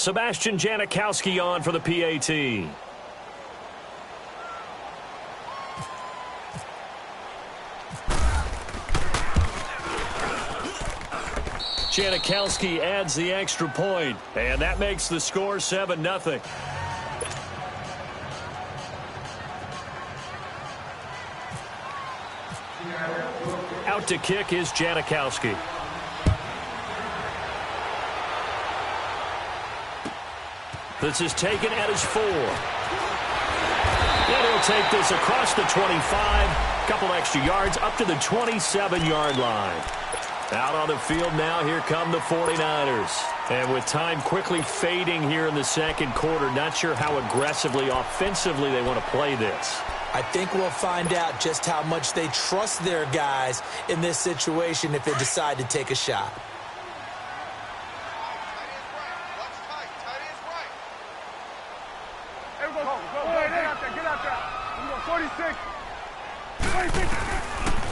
Sebastian Janikowski on for the PAT. Janikowski adds the extra point, and that makes the score 7-0. Out to kick is Janikowski. This is taken at his 4. And he'll take this across the 25, couple extra yards up to the 27-yard line. Out on the field now, here come the 49ers. And with time quickly fading here in the second quarter, not sure how aggressively, offensively they want to play this. I think we'll find out just how much they trust their guys in this situation if they decide to take a shot.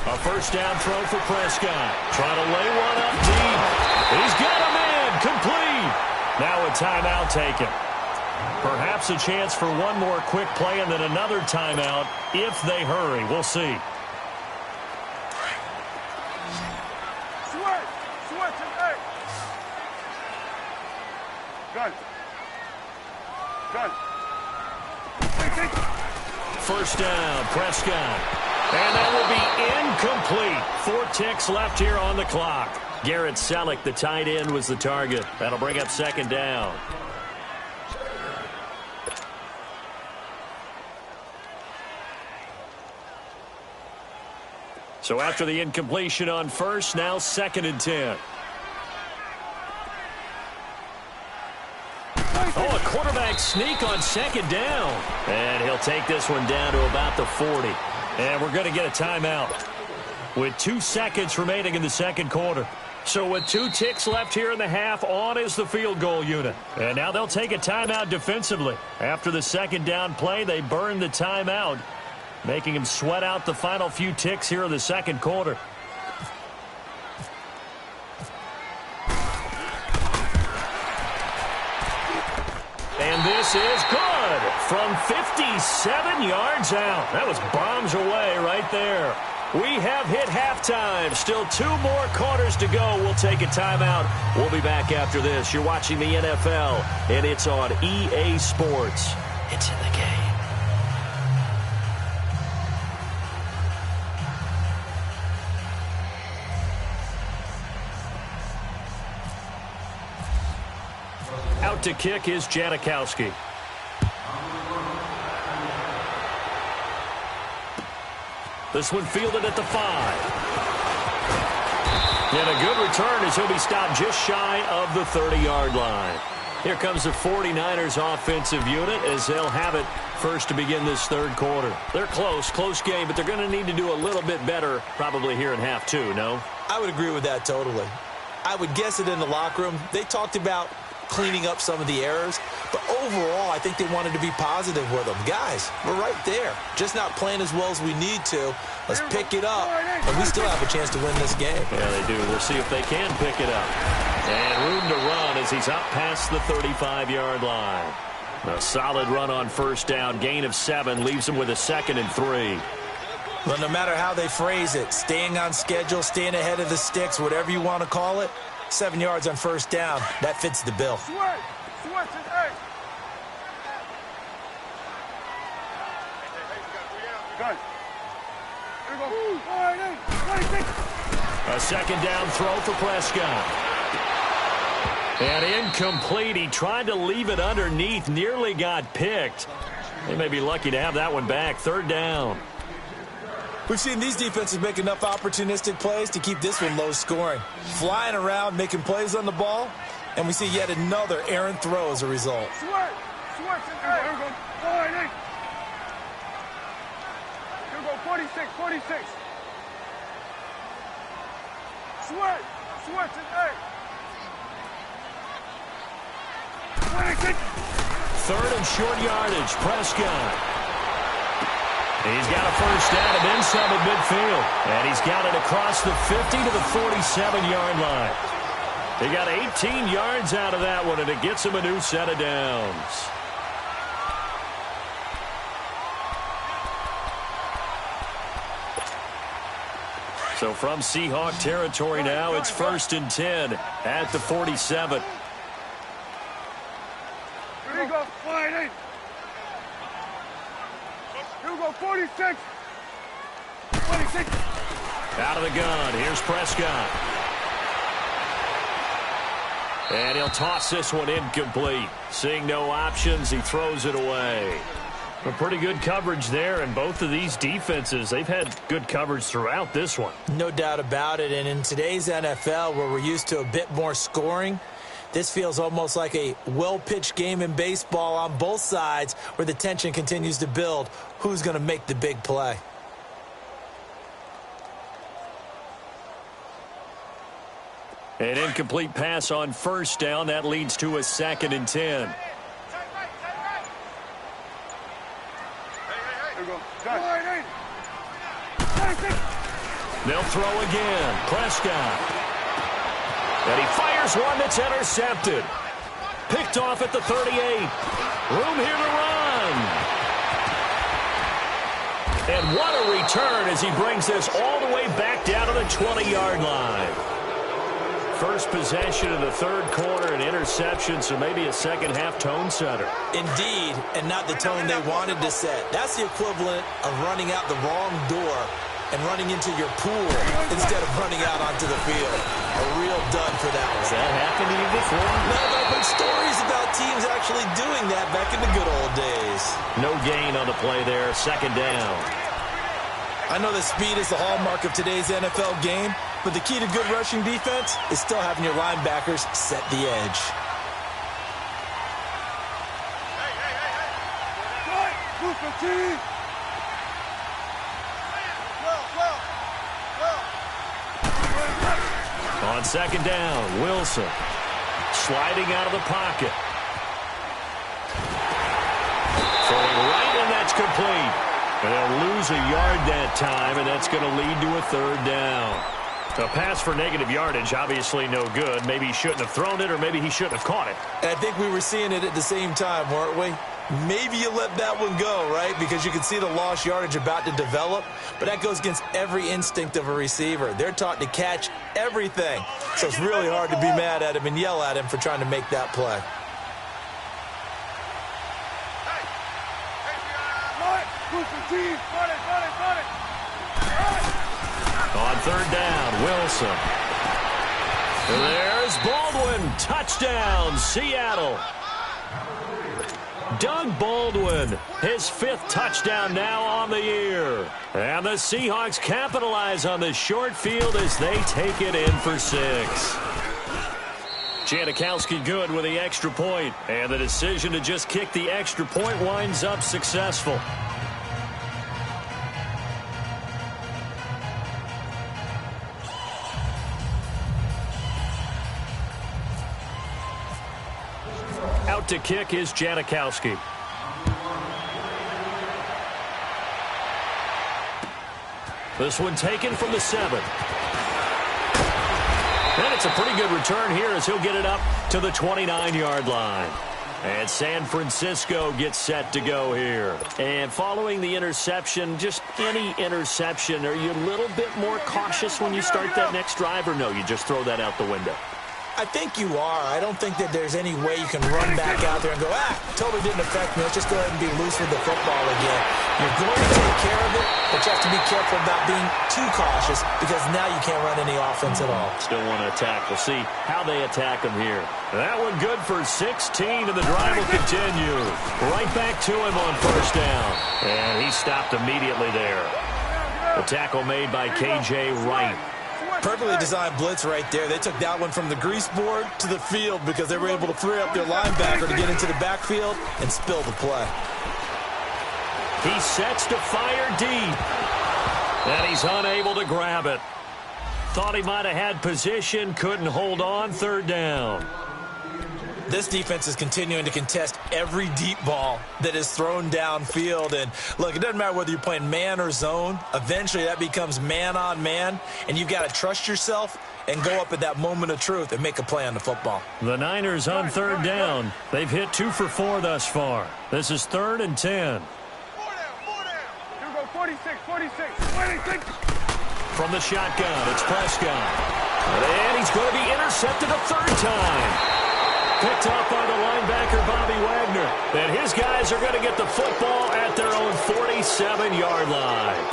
A first down throw for Prescott. Trying to lay one up deep. He's got a man complete. Now a timeout taken. Perhaps a chance for one more quick play and then another timeout if they hurry. We'll see. First down, Prescott. And that will be incomplete. 4 ticks left here on the clock. Garrett Selleck, the tight end, was the target. That'll bring up second down. So after the incompletion on first, now 2nd and 10. Oh, a quarterback sneak on 2nd down. And he'll take this one down to about the 40. And we're going to get a timeout with 2 seconds remaining in the second quarter. So with 2 ticks left here in the half, on is the field goal unit. And now they'll take a timeout defensively. After the second down play, they burn the timeout, making him sweat out the final few ticks here in the second quarter. And this is good from 57 yards out. That was bombs away right there. We have hit halftime. Still 2 more quarters to go. We'll take a timeout. We'll be back after this. You're watching the NFL, and it's on EA Sports. It's in the game. Out to kick is Janikowski. This one fielded at the 5. And a good return as he'll be stopped just shy of the 30-yard line. Here comes the 49ers offensive unit as they'll have it first to begin this third quarter. They're close game, but they're going to need to do a little bit better probably here in half 2, no? I would agree with that totally. I would guess it in the locker room. They talked about cleaning up some of the errors, but overall I think they wanted to be positive with them. Guys, we're right there, just not playing as well as we need to. Let's pick it up, and we still have a chance to win this game. Yeah, they do. We'll see if they can pick it up. And room to run as he's up past the 35-yard line. A solid run on first down, gain of 7, leaves him with a 2nd and 3. Well, no matter how they phrase it, staying on schedule, staying ahead of the sticks, whatever you want to call it, 7 yards on first down, that fits the bill. A second down throw for Prescott. And incomplete. He tried to leave it underneath, nearly got picked. They may be lucky to have that one back. 3rd down. We've seen these defenses make enough opportunistic plays to keep this one low scoring. Flying around, making plays on the ball, and we see yet another errant throw as a result. Third and short yardage, Prescott. He's got a first down and then some at midfield. And he's got it across the 50 to the 47-yard line. He got 18 yards out of that one, and it gets him a new set of downs. So from Seahawk territory now, it's 1st and 10 at the 47. Here you go, sliding. Here we go, 46. 26. Out of the gun. Here's Prescott. And he'll toss this one incomplete. Seeing no options, he throws it away. A pretty good coverage there, and both of these defenses, they've had good coverage throughout this one. No doubt about it, and in today's NFL, where we're used to a bit more scoring, this feels almost like a well-pitched game in baseball on both sides where the tension continues to build. Who's going to make the big play? An incomplete pass on 1st down. That leads to a 2nd and 10. They'll throw again. Prescott. And he fires one that's intercepted. Picked off at the 38. Room here to run. And what a return as he brings this all the way back down to the 20-yard line. First possession of the 3rd quarter, an interception, so maybe a second-half tone setter. Indeed, and not the tone they wanted to set. That's the equivalent of running out the wrong door and running into your pool instead of running out onto the field. A real dud for that one. Has that happened to you before? No, but I've heard stories about teams actually doing that back in the good old days. No gain on the play there, 2nd down. I know that speed is the hallmark of today's NFL game, but the key to good rushing defense is still having your linebackers set the edge. On 2nd down, Wilson sliding out of the pocket. Throwing right, and that's complete. And they'll lose a yard that time, and that's going to lead to a 3rd down. A pass for negative yardage, obviously no good. Maybe he shouldn't have thrown it, or maybe he shouldn't have caught it. And I think we were seeing it at the same time, weren't we? Maybe you let that one go, right? Because you can see the lost yardage about to develop. But that goes against every instinct of a receiver. They're taught to catch everything. So it's really hard to be mad at him and yell at him for trying to make that play. On 3rd down, Wilson. There's Baldwin. Touchdown, Seattle. Doug Baldwin, his 5th touchdown now on the year. And the Seahawks capitalize on this short field as they take it in for 6. Janikowski good with the extra point. And the decision to just kick the extra point winds up successful. Out to kick is Janikowski. This one taken from the 7. And it's a pretty good return here as he'll get it up to the 29-yard line. And San Francisco gets set to go here. And following the interception, just any interception, are you a little bit more cautious when you start that next drive, or no, you just throw that out the window? I think you are. I don't think that there's any way you can run back out there and go, totally didn't affect me. Let's just go ahead and be loose with the football again. You're going to take care of it, but you have to be careful about being too cautious because now you can't run any offense at all. Still want to attack. We'll see how they attack him here. That one good for 16, and the drive will continue. Right back to him on 1st down. And he stopped immediately there. The tackle made by K.J. Wright. Perfectly designed blitz right there. They took that one from the grease board to the field because they were able to free up their linebacker to get into the backfield and spill the play. He sets to fire deep. And he's unable to grab it. Thought he might have had position, couldn't hold on, 3rd down. This defense is continuing to contest every deep ball that is thrown downfield. And, look, it doesn't matter whether you're playing man or zone. Eventually, that becomes man-on-man, and you've got to trust yourself and go up at that moment of truth and make a play on the football. The Niners on third down. They've hit 2 for 4 thus far. This is 3rd and 10. 46, 26. From the shotgun, it's Prescott. And he's going to be intercepted a 3rd time. Picked up by the linebacker, Bobby Wagner. And his guys are going to get the football at their own 47-yard line.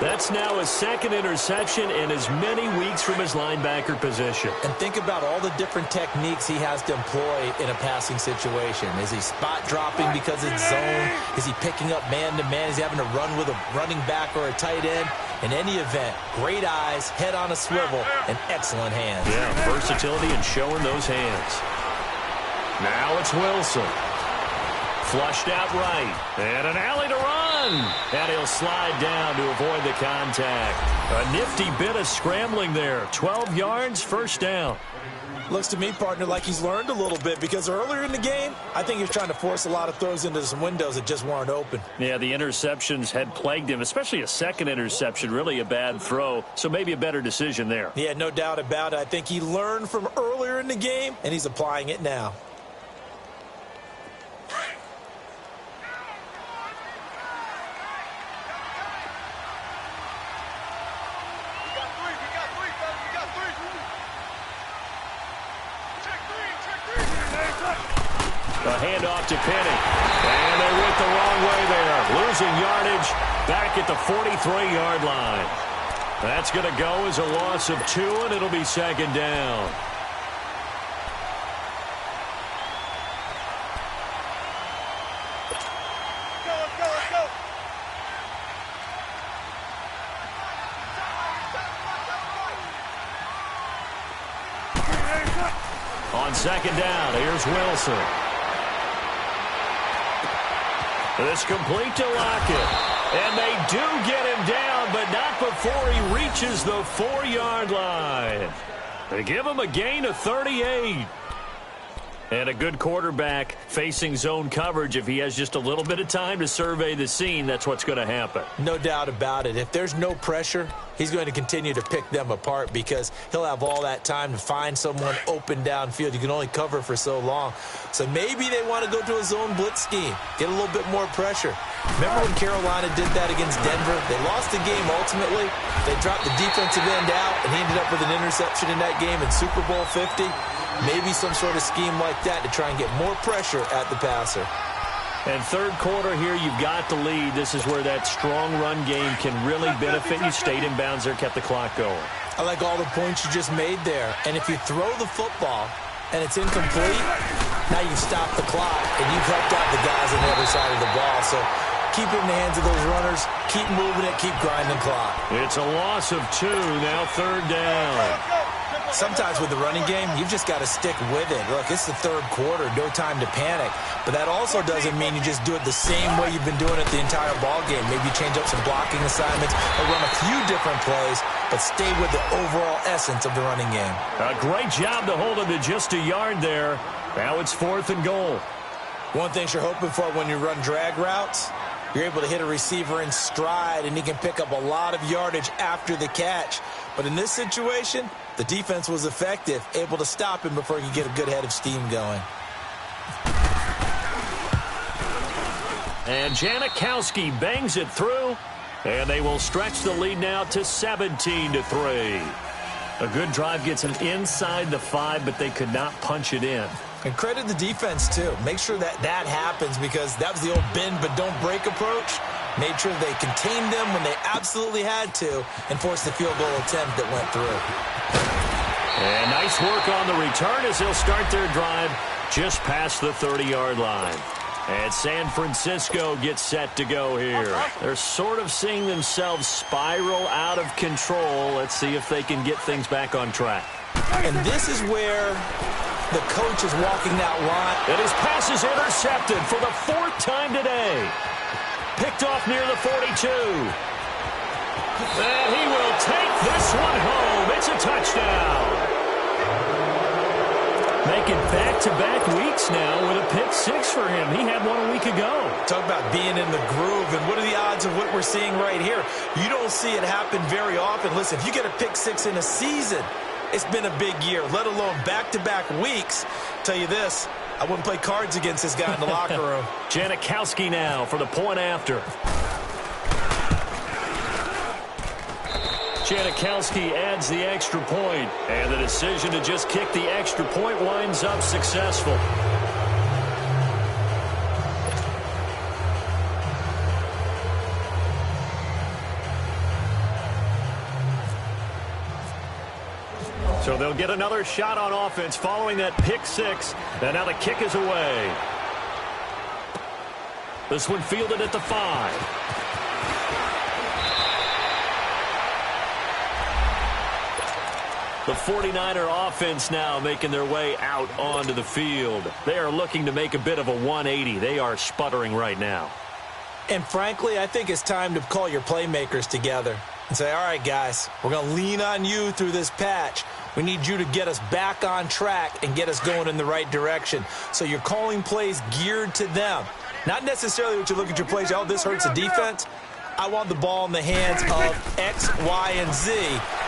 That's now his 2nd interception in as many weeks from his linebacker position. And think about all the different techniques he has to employ in a passing situation. Is he spot dropping because it's zone? Is he picking up man-to-man? Is he having to run with a running back or a tight end? In any event, great eyes, head on a swivel, and excellent hands. Yeah, versatility and showing those hands. Now it's Wilson. Flushed out right. And an alley to run. And he'll slide down to avoid the contact. A nifty bit of scrambling there. 12 yards, 1st down. Looks to me, partner, like he's learned a little bit because earlier in the game, I think he was trying to force a lot of throws into some windows that just weren't open. Yeah, the interceptions had plagued him, especially a 2nd interception, really a bad throw. So maybe a better decision there. Yeah, no doubt about it. I think he learned from earlier in the game, and he's applying it now. A handoff to Penny. And they went the wrong way there. Losing yardage back at the 43-yard line. That's going to go as a loss of 2, and it'll be 2nd down. Let's go. On 2nd down, here's Wilson. It's complete to Lockett. And they do get him down, but not before he reaches the 4-yard line. They give him a gain of 38. And a good quarterback facing zone coverage. If he has just a little bit of time to survey the scene, that's what's going to happen. No doubt about it. If there's no pressure, he's going to continue to pick them apart because he'll have all that time to find someone open downfield. You can only cover for so long. So maybe they want to go to a zone blitz scheme, get a little bit more pressure. Remember when Carolina did that against Denver? They lost the game ultimately. They dropped the defensive end out, and he ended up with an interception in that game in Super Bowl 50. Maybe some sort of scheme like that to try and get more pressure at the passer. And 3rd quarter here, you've got the lead. This is where that strong run game can really benefit you. Stayed in bounds there, kept the clock going. I like all the points you just made there. And if you throw the football and it's incomplete, now you've stopped the clock and you've helped out the guys on the other side of the ball. So keep it in the hands of those runners. Keep moving it. Keep grinding clock. It's a loss of 2. Now 3rd down. Sometimes with the running game, you've just got to stick with it. Look, it's the 3rd quarter, no time to panic. But that also doesn't mean you just do it the same way you've been doing it the entire ball game. Maybe change up some blocking assignments or run a few different plays, but stay with the overall essence of the running game. A great job to hold him to just a yard there. Now it's 4th and goal. One thing you're hoping for when you run drag routes, you're able to hit a receiver in stride, and he can pick up a lot of yardage after the catch. But in this situation, the defense was effective, able to stop him before he could get a good head of steam going. And Janikowski bangs it through, and they will stretch the lead now to 17-3. A good drive gets him inside the 5, but they could not punch it in. And credit the defense, too. Make sure that that happens because that was the old bend but don't break approach. Made sure they contained them when they absolutely had to and forced the field goal attempt that went through. And nice work on the return as they'll start their drive just past the 30-yard line. And San Francisco gets set to go here. They're sort of seeing themselves spiral out of control. Let's see if they can get things back on track. And this is where the coach is walking that line. And his pass is intercepted for the 4th time today. Picked off near the 42. And he will take this one home. It's a touchdown. Make making back-to-back weeks now with a pick six for him. He had one a week ago. Talk about being in the groove, and what are the odds of what we're seeing right here? You don't see it happen very often. Listen, if you get a pick six in a season, it's been a big year, let alone back-to-back weeks. Tell you this, I wouldn't play cards against this guy in the locker room. Janikowski now for the point after. Janikowski adds the extra point, and the decision to just kick the extra point winds up successful. So they'll get another shot on offense following that pick six, and now the kick is away. This one fielded at the 5. The 49er offense now making their way out onto the field. They are looking to make a bit of a 180. They are sputtering right now. And frankly, I think it's time to call your playmakers together and say, all right, guys, we're going to lean on you through this patch. We need you to get us back on track and get us going in the right direction. So you're calling plays geared to them. Not necessarily what you look at your plays, oh, this hurts the defense. I want the ball in the hands of X, Y, and Z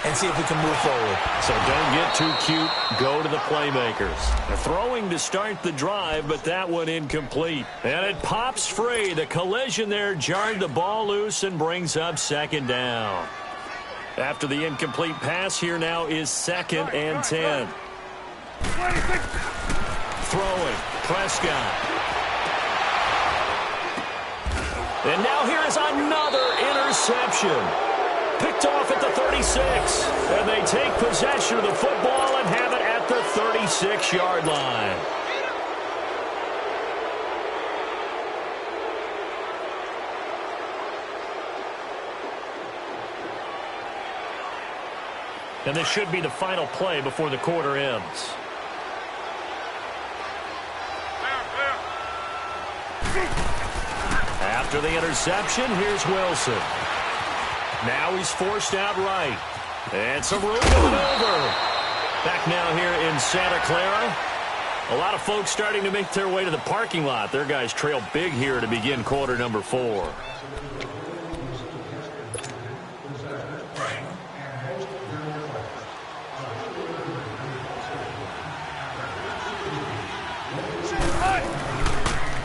and see if we can move forward. So don't get too cute. Go to the playmakers. They're throwing to start the drive, but that one incomplete. And it pops free. The collision there jarred the ball loose and brings up second down. After the incomplete pass, here now is 2nd and 10. Throwing. Prescott. And now here is another interception. Picked off at the 36. And they take possession of the football and have it at the 36-yard line. And this should be the final play before the quarter ends. After the interception, here's Wilson. Now he's forced out right. And some room going over. Back now here in Santa Clara. A lot of folks starting to make their way to the parking lot. Their guys trail big here to begin quarter number 4.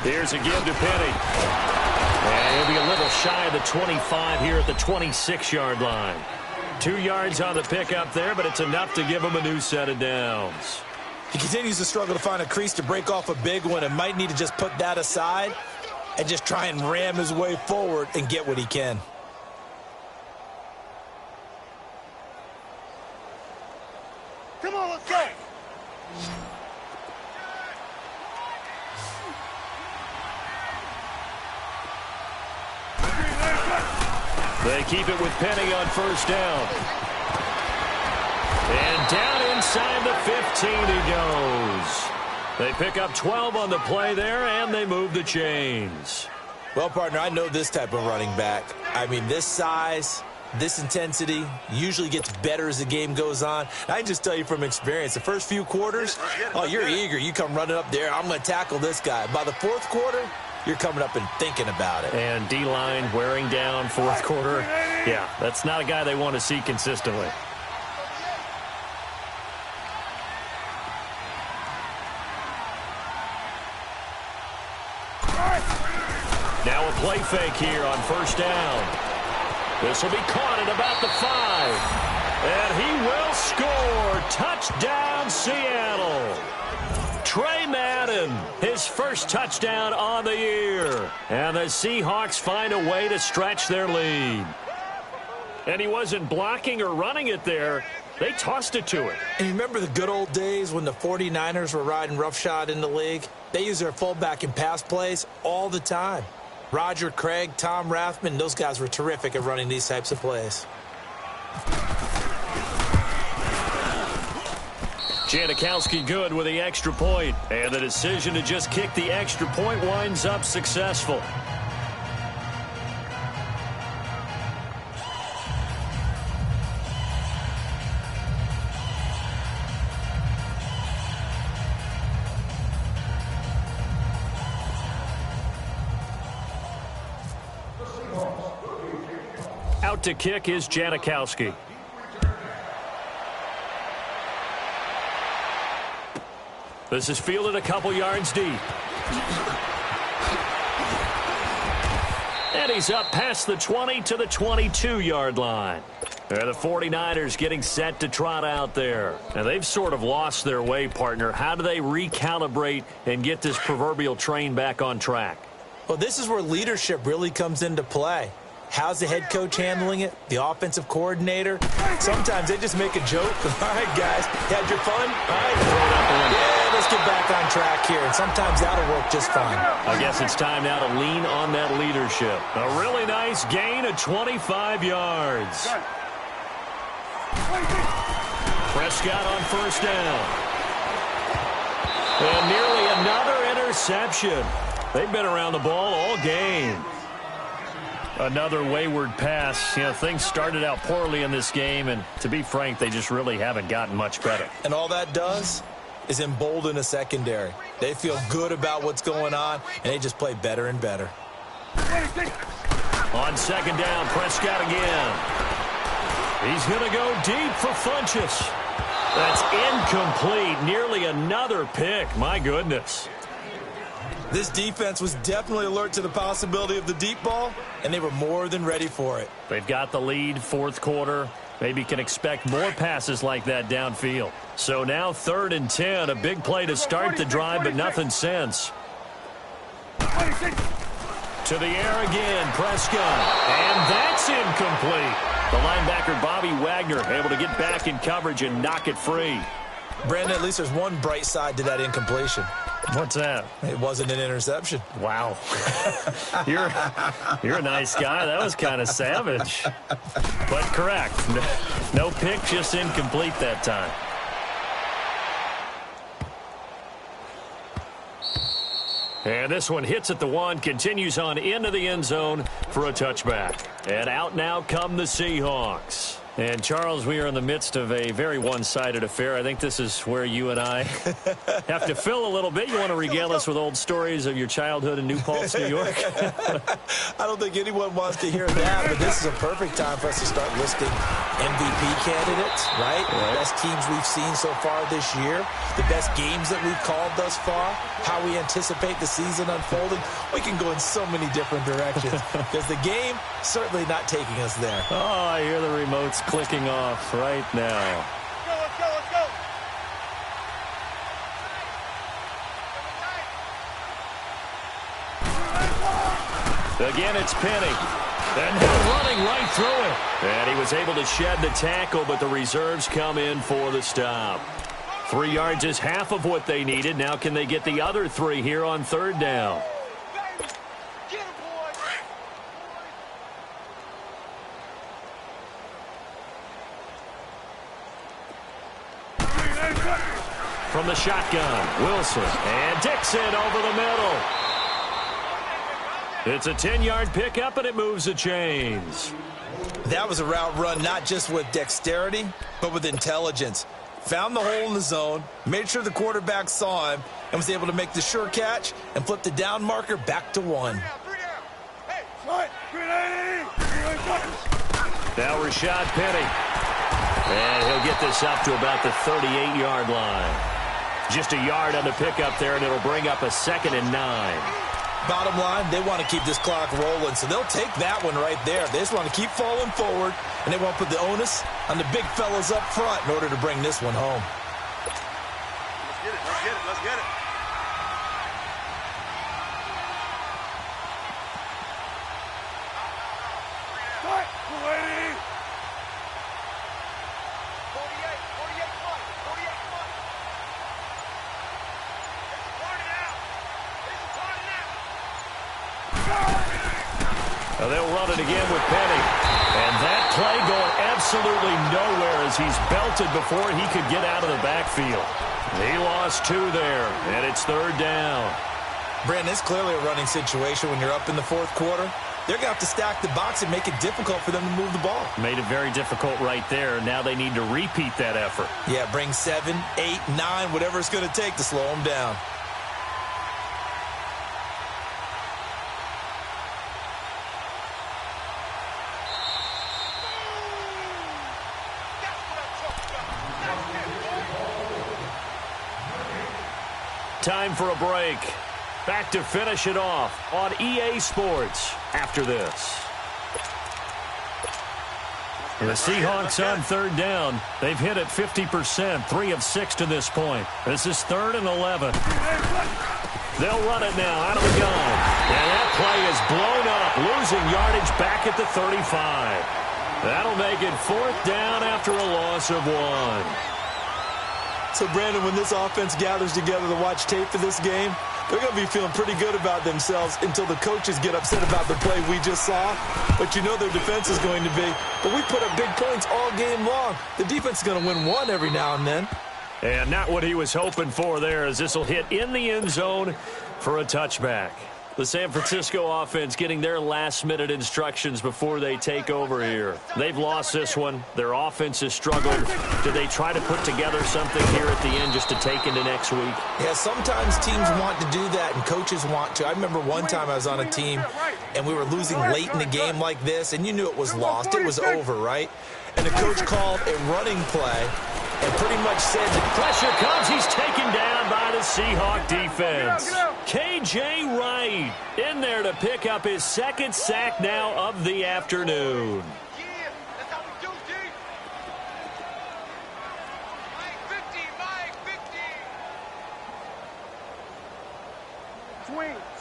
Here's a give to Penny. And he'll be a little shy of the 25 here at the 26-yard line. 2 yards on the pickup there, but it's enough to give him a new set of downs. He continues to struggle to find a crease to break off a big one and might need to just put that aside and just try and ram his way forward and get what he can. Come on, let's go. They keep it with Penny on first down. And down inside the 15 he goes. They pick up 12 on the play there, and they move the chains. Well, partner, I know this type of running back. I mean, this size, this intensity usually gets better as the game goes on. I can just tell you from experience, the first few quarters, oh, you're eager. You come running up there, I'm going to tackle this guy. By the fourth quarter, you're coming up and thinking about it. And D-line wearing down fourth quarter. Yeah, that's not a guy they want to see consistently. Now a play fake here on first down. This will be caught at about the 5. And he will score. Touchdown, Seattle. Trey Madden, his first touchdown on the year. And the Seahawks find a way to stretch their lead. And he wasn't blocking or running it there. They tossed it to him. And you remember the good old days when the 49ers were riding roughshod in the league? They use their fullback in pass plays all the time. Roger Craig, Tom Rathman, those guys were terrific at running these types of plays. Janikowski good with the extra point. And the decision to just kick the extra point winds up successful. Set to kick is Janikowski. This is fielded a couple yards deep. And he's up past the 20 to the 22-yard line. And the 49ers getting set to trot out there. And they've sort of lost their way, partner. How do they recalibrate and get this proverbial train back on track? Well, this is where leadership really comes into play. How's the head coach handling it? The offensive coordinator? Sometimes they just make a joke. All right, guys, you had your fun? All right, throw it out the window. Yeah, let's get back on track here. And sometimes that'll work just fine. I guess it's time now to lean on that leadership. A really nice gain of 25 yards. Prescott on first down. And nearly another interception. They've been around the ball all game. Another wayward pass. You know, things started out poorly in this game, and to be frank, they just really haven't gotten much better. And all that does is embolden a secondary. They feel good about what's going on, and they just play better and better. On second down, Prescott again. He's going to go deep for Funchess. That's incomplete. Nearly another pick. My goodness. This defense was definitely alert to the possibility of the deep ball, and they were more than ready for it. They've got the lead, fourth quarter. Maybe can expect more passes like that downfield. So now 3rd and 10, a big play to start the drive, but nothing since. To the air again, Prescott. And that's incomplete. The linebacker, Bobby Wagner, able to get back in coverage and knock it free. Brandon, at least there's one bright side to that incompletion. What's that? It wasn't an interception. Wow. You're a nice guy. That was kind of savage. But correct. No pick, just incomplete that time. And this one hits at the 1, continues on into the end zone for a touchback. And out now come the Seahawks. And, Charles, we are in the midst of a very one-sided affair. I think this is where you and I have to fill a little bit. You want to regale us with old stories of your childhood in New Paltz, New York? I don't think anyone wants to hear that, but this is a perfect time for us to start listing MVP candidates, right? The best teams we've seen so far this year, the best games that we've called thus far, how we anticipate the season unfolding. We can go in so many different directions because the game certainly not taking us there. Oh, I hear the remotes clicking off right now. Let's go, let's go. Again, it's Penny. And they're running right through it. And he was able to shed the tackle, but the reserves come in for the stop. 3 yards is half of what they needed. Now can they get the other 3 here on 3rd down? Get him, boy. From the shotgun, Wilson and Dixon over the middle. It's a 10-yard pickup, and it moves the chains. That was a route run not just with dexterity, but with intelligence. Found the hole in the zone, made sure the quarterback saw him, and was able to make the sure catch and flip the down marker back to 1. Hey, slide. 390. Now Rashad Penny. And he'll get this up to about the 38-yard line. Just a yard on the pickup there, and it'll bring up a 2nd and 9. Bottom line, they want to keep this clock rolling, so they'll take that one right there. They just want to keep falling forward, and they want to put the onus on the big fellas up front in order to bring this one home. Let's get it, let's get it, let's get it. Start, 280. 48 front, 48 front. Now they'll run it again with Penny. And that play going absolutely nowhere as he's belted before he could get out of the backfield. He lost 2 there, and it's 3rd down. Brandon, it's clearly a running situation when you're up in the 4th quarter. They're going to have to stack the box and make it difficult for them to move the ball. Made it very difficult right there. Now they need to repeat that effort. Yeah, bring 7, 8, 9, whatever it's going to take to slow them down. Time for a break. Back to finish it off on EA Sports after this. The Seahawks on third down. They've hit it 50%, 3 of 6 to this point. This is 3rd and 11. They'll run it now out of the gun. And that play is blown up, losing yardage back at the 35. That'll make it 4th down after a loss of 1. So, Brandon, when this offense gathers together to watch tape for this game, they're going to be feeling pretty good about themselves until the coaches get upset about the play we just saw. But you know their defense is going to be. But we put up big points all game long. The defense is going to win one every now and then. And not what he was hoping for there, as this will hit in the end zone for a touchback. The San Francisco offense getting their last-minute instructions before they take over here. They've lost this one. Their offense has struggled. Do they try to put together something here at the end just to take into next week? Yeah, sometimes teams want to do that and coaches want to. I remember one time I was on a team and we were losing late in the game like this, and you knew it was lost. It was over, right? And the coach called a running play and pretty much said that pressure comes. He's taken down by the Seahawk defense. K.J. Wright in there to pick up his 2nd sack now of the afternoon. Yeah, that's how we do, G. Mike 50, Mike 50.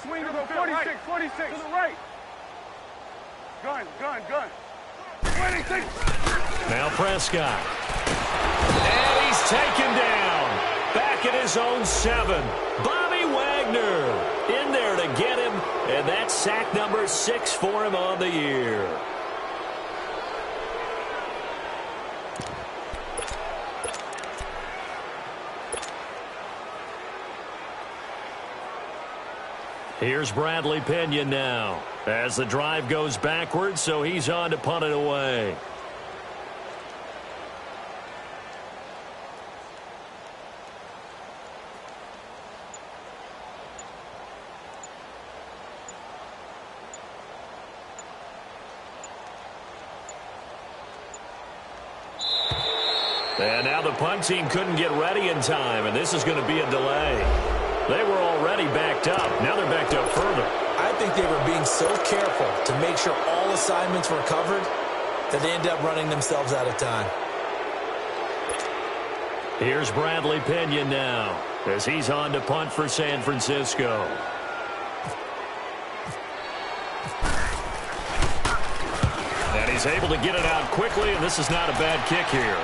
Swing to the 46, 46. To the right. Gun. 26. Now Prescott. And he's taken down. Back at his own 7. Bobby Wagner in there to get him. And that's sack number 6 for him on the year. Here's Bradley Pinion now as the drive goes backwards, so he's on to punt it away. And now the punt team couldn't get ready in time, and this is going to be a delay. They were already backed up. Now they're backed up further. I think they were being so careful to make sure all assignments were covered that they ended up running themselves out of time. Here's Bradley Pinion now as he's on to punt for San Francisco. And he's able to get it out quickly, and this is not a bad kick here.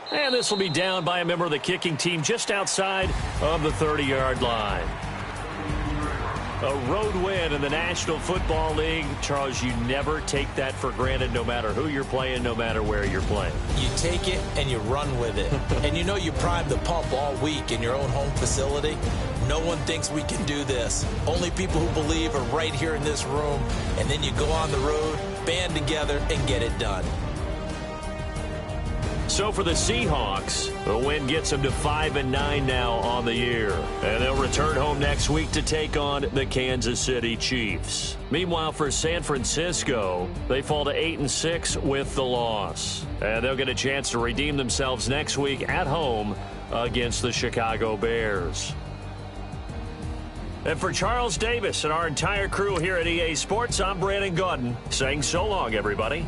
And this will be down by a member of the kicking team just outside of the 30-yard line. A road win in the National Football League. Charles, you never take that for granted, no matter who you're playing, no matter where you're playing. You take it and you run with it. And you know you prime the pump all week in your own home facility. No one thinks we can do this. Only people who believe are right here in this room. And then you go on the road, band together, and get it done. So for the Seahawks, the win gets them to 5-9 now on the year. And they'll return home next week to take on the Kansas City Chiefs. Meanwhile, for San Francisco, they fall to 8-6 with the loss. And they'll get a chance to redeem themselves next week at home against the Chicago Bears. And for Charles Davis and our entire crew here at EA Sports, I'm Brandon Gaudin saying so long, everybody.